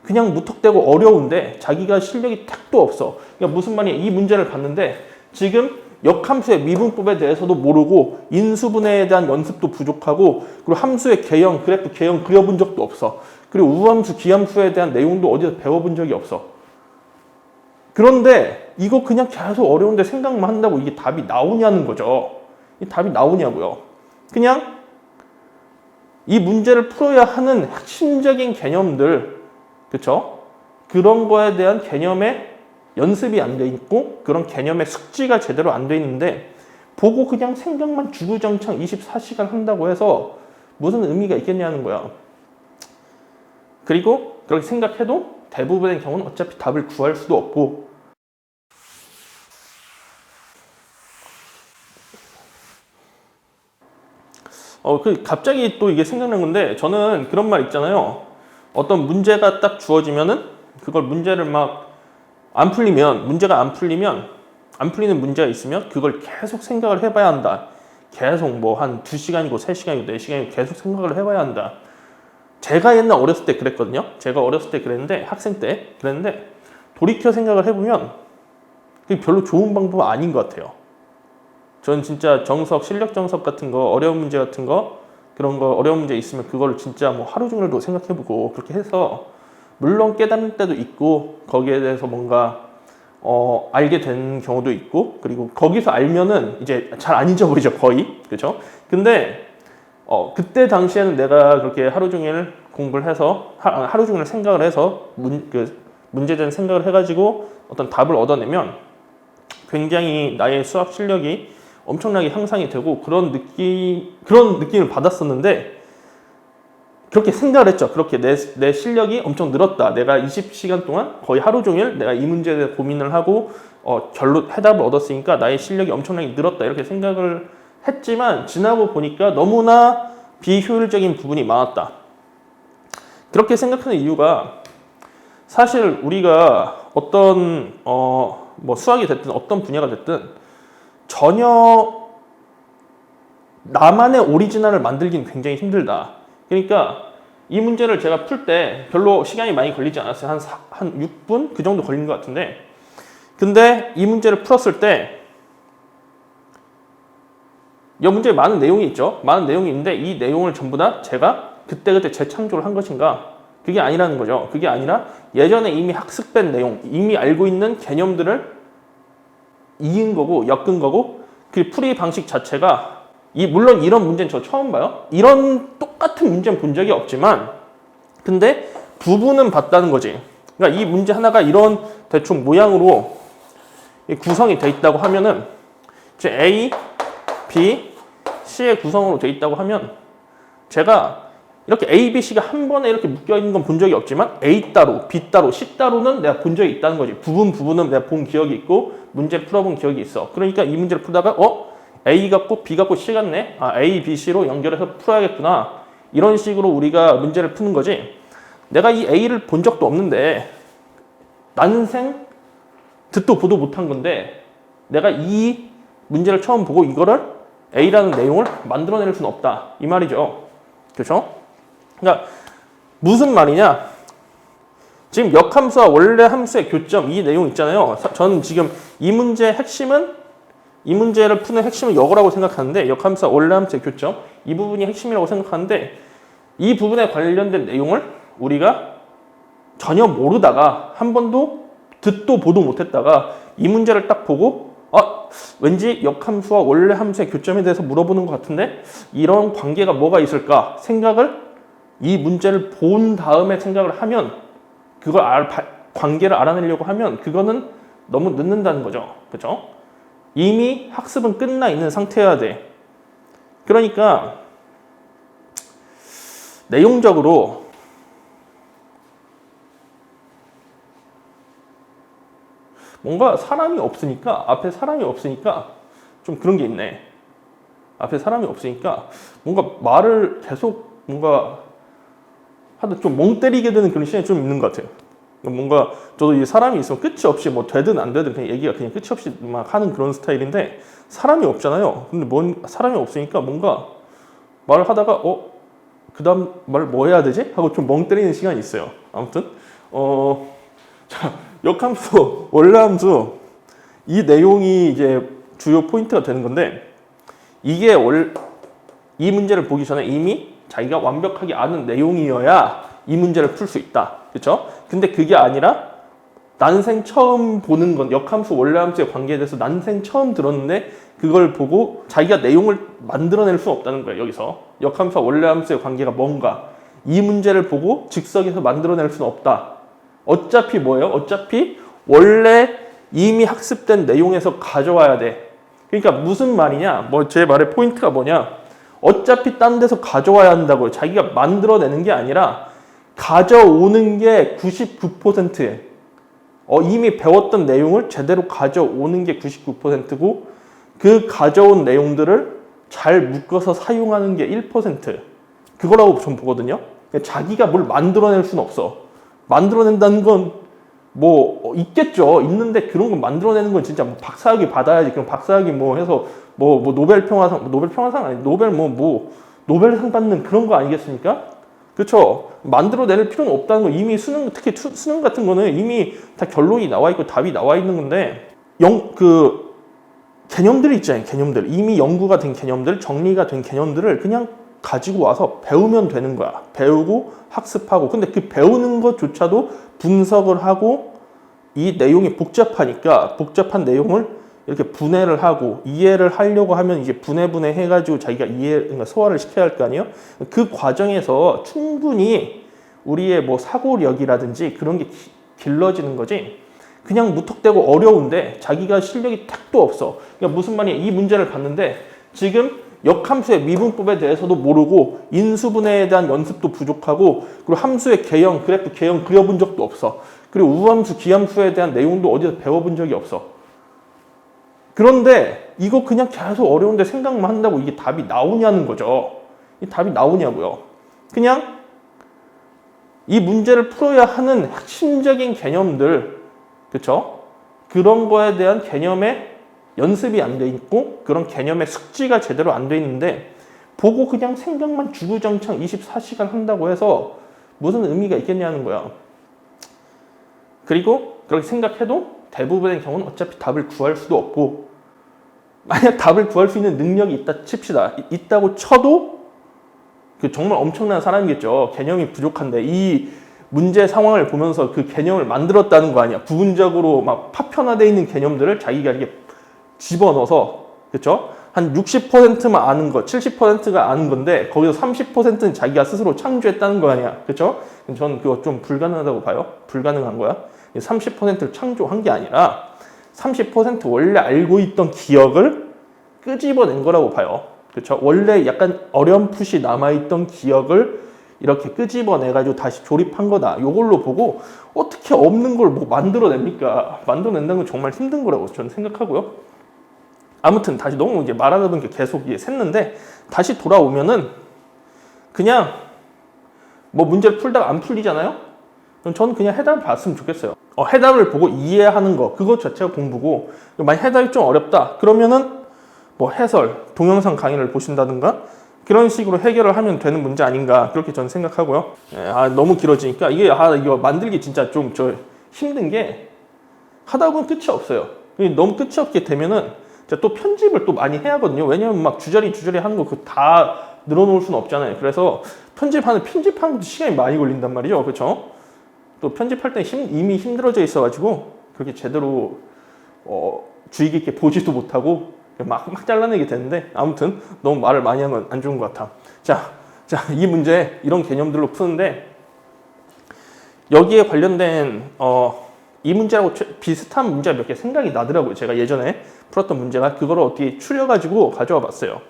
그냥 무턱대고 어려운데 자기가 실력이 택도 없어. 그러니까 무슨 말이야? 이 문제를 봤는데 지금 역함수의 미분법에 대해서도 모르고 인수분해에 대한 연습도 부족하고 그리고 함수의 개형, 그래프 개형 그려본 적도 없어. 그리고 우함수, 기함수에 대한 내용도 어디서 배워본 적이 없어. 그런데 이거 그냥 계속 어려운데 생각만 한다고 이게 답이 나오냐는 거죠. 이 답이 나오냐고요. 그냥 이 문제를 풀어야 하는 핵심적인 개념들, 그쵸? 그런 거에 대한 개념의 연습이 안 돼 있고 그런 개념의 숙지가 제대로 안 돼 있는데 보고 그냥 생각만 주구장창 24시간 한다고 해서 무슨 의미가 있겠냐는 거야. 그리고 그렇게 생각해도 대부분의 경우는 어차피 답을 구할 수도 없고 갑자기 또 이게 생각난 건데 저는 그런 말 있잖아요. 어떤 문제가 딱 주어지면은 그걸 문제를 막 안 풀리면 문제가 안 풀리는 문제가 있으면 그걸 계속 생각을 해봐야 한다. 계속 뭐 한 2시간이고 3시간이고 4시간이고 계속 생각을 해봐야 한다. 제가 옛날 어렸을 때 그랬거든요. 제가 어렸을 때 그랬는데 학생 때 그랬는데 돌이켜 생각을 해보면 그게 별로 좋은 방법은 아닌 것 같아요. 저는 진짜 정석, 실력 정석 같은 거, 어려운 문제 같은 거, 그런 거 어려운 문제 있으면 그걸 진짜 뭐 하루 종일도 생각해보고 그렇게 해서 물론 깨닫는 때도 있고 거기에 대해서 뭔가 알게 된 경우도 있고 그리고 거기서 알면은 이제 잘 안 잊어버리죠 거의. 그렇죠? 근데 그때 당시에는 내가 그렇게 하루 종일 공부를 해서 하루 종일 생각을 해서 문제에 대한 생각을 해가지고 어떤 답을 얻어내면 굉장히 나의 수학 실력이 엄청나게 향상이 되고 그런 느낌을 받았었는데 그렇게 생각을 했죠. 그렇게 내 실력이 엄청 늘었다. 내가 20시간 동안 거의 하루 종일 내가 이 문제에 대해 고민을 하고 해답을 얻었으니까 나의 실력이 엄청나게 늘었다. 이렇게 생각을 했지만 지나고 보니까 너무나 비효율적인 부분이 많았다. 그렇게 생각하는 이유가 사실 우리가 어떤 뭐 수학이 됐든 어떤 분야가 됐든 전혀 나만의 오리지널을 만들기는 굉장히 힘들다. 그러니까 이 문제를 제가 풀 때 별로 시간이 많이 걸리지 않았어요. 한 6분? 그 정도 걸린 것 같은데 근데 이 문제를 풀었을 때 이 문제에 많은 내용이 있죠. 많은 내용이 있는데 이 내용을 전부 다 제가 그때그때 재창조를 한 것인가? 그게 아니라는 거죠. 그게 아니라 예전에 이미 학습된 내용, 이미 알고 있는 개념들을 이은 거고 엮은 거고 그 풀이 방식 자체가 물론 이런 문제는 저 처음 봐요. 이런 똑같은 문제는 본 적이 없지만 근데 부분은 봤다는 거지. 그러니까 이 문제 하나가 이런 대충 모양으로 구성이 돼 있다고 하면은 이제 A, B, C의 구성으로 돼 있다고 하면 제가 이렇게 A, B, C가 한 번에 이렇게 묶여 있는 건 본 적이 없지만 A 따로, B 따로, C 따로는 내가 본 적이 있다는 거지. 부분은 내가 본 기억이 있고 문제 풀어본 기억이 있어. 그러니까 이 문제를 풀다가 A 같고 B 같고 C 같네. A, B, C로 연결해서 풀어야겠구나. 이런 식으로 우리가 문제를 푸는 거지. 내가 이 A를 본 적도 없는데 난생 듣도 보도 못한 건데 내가 이 문제를 처음 보고 이거를 A라는 내용을 만들어낼 수는 없다. 이 말이죠. 그렇죠? 그러니까 무슨 말이냐? 지금 역함수와 원래 함수의 교점 이 내용 있잖아요. 저는 지금 이 문제의 핵심은 이 문제를 푸는 핵심은 역어라고 생각하는데 역함수와 원래 함수의 교점 이 부분이 핵심이라고 생각하는데 이 부분에 관련된 내용을 우리가 전혀 모르다가 한 번도 듣도 보도 못했다가 이 문제를 딱 보고 왠지 역함수와 원래 함수의 교점에 대해서 물어보는 것 같은데 이런 관계가 뭐가 있을까 생각을 이 문제를 본 다음에 생각을 하면 그걸 관계를 알아내려고 하면 그거는 너무 늦는다는 거죠. 그렇죠? 이미 학습은 끝나 있는 상태여야 돼. 그러니까 내용적으로 뭔가 앞에 사람이 없으니까 좀 그런 게 있네. 앞에 사람이 없으니까 뭔가 말을 계속 뭔가 하다 좀 멍 때리게 되는 그런 시간이 좀 있는 것 같아요. 뭔가 저도 이 사람이 있으면 끝이 없이 뭐 되든 안 되든 그냥 얘기가 그냥 끝이 없이 막 하는 그런 스타일인데 사람이 없잖아요. 근데 사람이 없으니까 뭔가 말을 하다가 그 다음 말 뭐 해야 되지? 하고 좀 멍 때리는 시간이 있어요. 아무튼 자, 역함수, 원래함수 이 내용이 이제 주요 포인트가 되는 건데 이게 이 문제를 보기 전에 이미 자기가 완벽하게 아는 내용이어야 이 문제를 풀 수 있다. 그렇죠? 근데 그게 아니라 난생 처음 보는 건 역함수, 원래함수의 관계에 대해서 난생 처음 들었는데 그걸 보고 자기가 내용을 만들어낼 수 없다는 거예요. 여기서 역함수와 원래함수의 관계가 뭔가 이 문제를 보고 즉석에서 만들어낼 수는 없다. 어차피 뭐예요? 어차피 원래 이미 학습된 내용에서 가져와야 돼. 그러니까 무슨 말이냐? 뭐 제 말의 포인트가 뭐냐? 어차피 딴 데서 가져와야 한다고요. 자기가 만들어내는 게 아니라 가져오는 게 99%에 이미 배웠던 내용을 제대로 가져오는 게 99%고 그 가져온 내용들을 잘 묶어서 사용하는 게 1%. 그거라고 좀 보거든요. 자기가 뭘 만들어낼 수는 없어. 만들어낸다는 건 뭐 있겠죠. 있는데 그런 거 만들어내는 건 진짜 뭐 박사학위 받아야지. 그럼 박사학위 뭐 해서 뭐 노벨 평화상 아니 노벨상 받는 그런 거 아니겠습니까? 그렇죠. 만들어낼 필요는 없다는 거. 이미 특히 수능 같은 거는 이미 다 결론이 나와 있고 답이 나와 있는 건데 개념들이 있잖아요. 개념들. 이미 연구가 된 개념들, 정리가 된 개념들을 그냥 가지고 와서 배우면 되는 거야. 배우고 학습하고. 근데 그 배우는 것조차도 분석을 하고 이 내용이 복잡하니까 복잡한 내용을 이렇게 분해를 하고 이해를 하려고 하면 이제 분해 해가지고 자기가 그러니까 소화를 시켜야 할 거 아니에요? 그 과정에서 충분히 우리의 뭐 사고력이라든지 그런 게 길러지는 거지. 그냥 무턱대고 어려운데 자기가 실력이 택도 없어. 그러니까 무슨 말이야? 이 문제를 봤는데 지금 역함수의 미분법에 대해서도 모르고 인수분해에 대한 연습도 부족하고 그리고 함수의 개형, 그래프 개형 그려본 적도 없어. 그리고 우함수, 기함수에 대한 내용도 어디서 배워본 적이 없어. 그런데 이거 그냥 계속 어려운데 생각만 한다고 이게 답이 나오냐는 거죠. 이 답이 나오냐고요. 그냥 이 문제를 풀어야 하는 핵심적인 개념들, 그렇죠? 그런 거에 대한 개념의 연습이 안 돼 있고 그런 개념의 숙지가 제대로 안 돼 있는데 보고 그냥 생각만 주구장창 24시간 한다고 해서 무슨 의미가 있겠냐는 거야. 그리고 그렇게 생각해도 대부분의 경우는 어차피 답을 구할 수도 없고 만약 답을 구할 수 있는 능력이 있다 칩시다. 있다고 쳐도 정말 엄청난 사람이겠죠. 개념이 부족한데 이 문제 상황을 보면서 그 개념을 만들었다는 거 아니야. 부분적으로 막 파편화되어 있는 개념들을 자기가 이렇게 집어넣어서, 그렇죠? 한 60%만 아는 거, 70%가 아는 건데 거기서 30%는 자기가 스스로 창조했다는 거 아니야. 그렇죠? 저는 그거 좀 불가능하다고 봐요. 불가능한 거야. 30%를 창조한 게 아니라 30% 원래 알고 있던 기억을 끄집어낸 거라고 봐요. 그렇죠? 원래 약간 어렴풋이 남아있던 기억을 이렇게 끄집어내가지고 다시 조립한 거다. 요걸로 보고 어떻게 없는 걸 뭐 만들어냅니까? 만들어낸다는 건 정말 힘든 거라고 저는 생각하고요. 아무튼 다시 너무 이제 말하다 보니까 계속 샜는데 다시 돌아오면은 그냥 뭐 문제를 풀다가 안 풀리잖아요? 그럼 저는 그냥 해답을 봤으면 좋겠어요. 해답을 보고 이해하는 거 그것 자체가 공부고 만약 해답이 좀 어렵다 그러면은 뭐 해설, 동영상 강의를 보신다든가 그런 식으로 해결을 하면 되는 문제 아닌가 그렇게 저는 생각하고요. 너무 길어지니까 이거 만들기 진짜 좀 힘든 게 하다 보면 끝이 없어요. 너무 끝이 없게 되면은 또 편집을 또 많이 해야 하거든요. 왜냐면 막 주저리 하는 거 그거 다 늘어놓을 수는 없잖아요. 그래서 편집하는 것도 시간이 많이 걸린단 말이죠. 그렇죠? 또 편집할 때 이미 힘들어져 있어가지고 그렇게 제대로 주의 깊게 보지도 못하고 막 잘라내게 되는데 아무튼 너무 말을 많이 하면 안 좋은 것 같아. 자, 이 문제 이런 개념들로 푸는데 여기에 관련된 이 문제하고 비슷한 문제가 몇 개 생각이 나더라고요. 제가 예전에 풀었던 문제가 그거를 어떻게 추려가지고 가져와 봤어요.